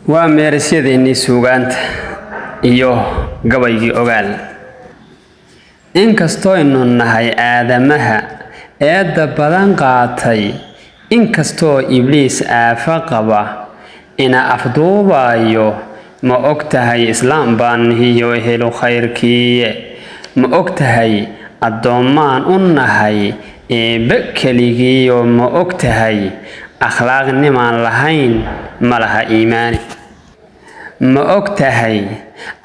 وميرسيدني سوغانت iyo gabaygii ogaal inkastoo inuu nahay aadamaha eedda badan qaatay inkastoo ibliis aafa qaba ina afduubayo ma ogtahay islaam baan iyo helo khayrkii ma ogtahay adoomaan u nahay bekkeligii oo ma ogtahay akhlaaq nimaan lahayn malaha iimaan ma ogtahay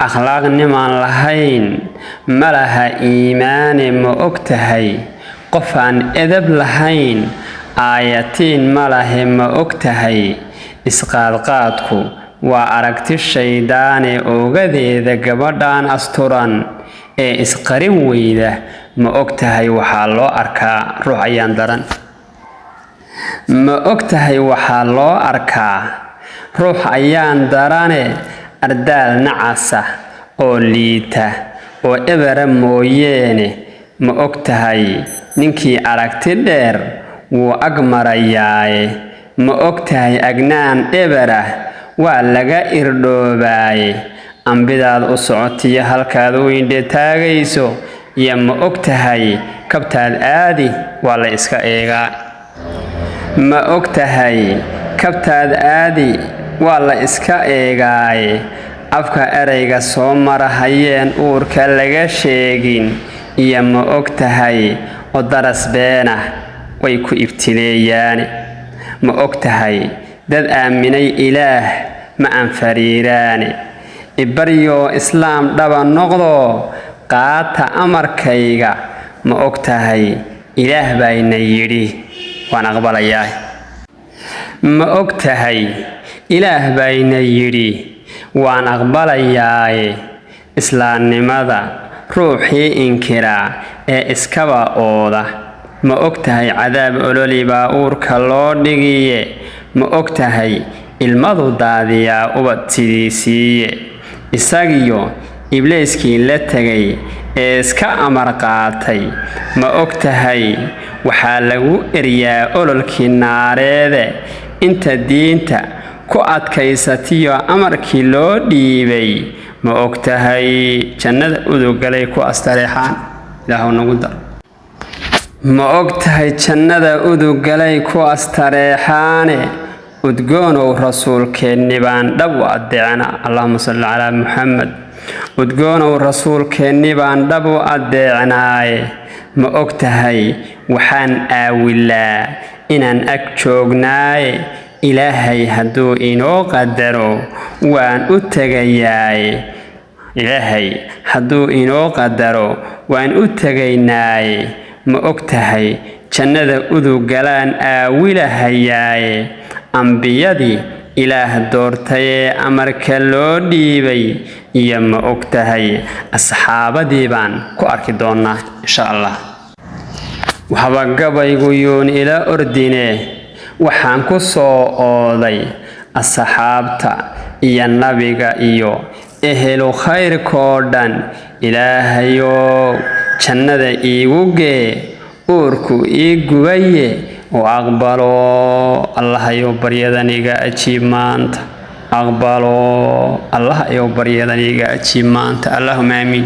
akhlaaq nimaan lahayn malaha iimaan ma ogtahay qofaan edeb lahayn aayatiin malaha ma ogtahay isqaadqaadku waa aragti shaydaane oogadeeda gabadhaan asturan ee isqarin weyda ma ogtahay waxaa loo arkaa ruux ayaan daran ma ogtahay waxaa loo arkaa ruux ayaan darane ardaal nacasa oo liita oo ebera mooyeene ma ogtahay ninkii aragti dheer wuu ag marayaaye ma ogtahay agnaan ebera waa laga irdhoobaaye ambidaad u socotiyo halkaad u indhe taagayso iyo ma ogtahay kabtaad aadi waa la iska eegaa ma ogtahay kabtaad aadi waa la iska eegaaye afka erayga soo marahayeen uurka laga sheegin iyo ma ogtahay oo daras beena way ku ibtileeyaan ma ogtahay dad aaminay ilaah ma anfariiraan ibaryo islaam dhaba noqdo qaata amarkayga ma ogtahay ilaah bayna yiri waan aqbalayaa ma ogtahay ilaah bayna yiri waan aqbalayaa islaamnimada ruuxii inkira ee iskaba ooda ma ogtahay cadaab ololi baa uurka loo dhigiye ma ogtahay ilmadu daadiyaa ubad sidiisiiye isagiyo ibliiskii la tagay ee iska amar qaatay ma ogtahay waxaa lagu eryaa ololkii naareede inta diinta ku adkaysatiyo amarkii loo dhiibay ma ogtahay jannada udugalay ku astareexaan ilaahu nagu dar ma ogtahay jannada udugalay ku astareexaane udgoonow rasuulkeenni baan dhab u adeecna allahumma salli calaa muxamed udgoonow rasuulkeenni baan dhab u adeecnaaye ma ogtahay waxaan aawilaa inaan ag joognaaye ilaahay hadduu inoo qadaro waan u tegayaaye ilaahay hadduu inoo qadaro waan u tegaynaaye ma ogtahay jannada udugalaan aawilahayaaye ambiyadii ilaah doortayee amarka loo dhiibay iyo ma ogtahay asxaabadii baan ku arki doonaa insha allah waxba gabaygu yuun ila ordine waxaan ku soo ooday asxaabta iyo nabiga iyo ehelu khayrkoo dhan ilaahayow jannada iigu gee uurku ii gubaye oo aqbalo allahayow baryadan iga ajiib maanta aqbalo allahayow baryadan iga ajiib maanta allahumma aamiin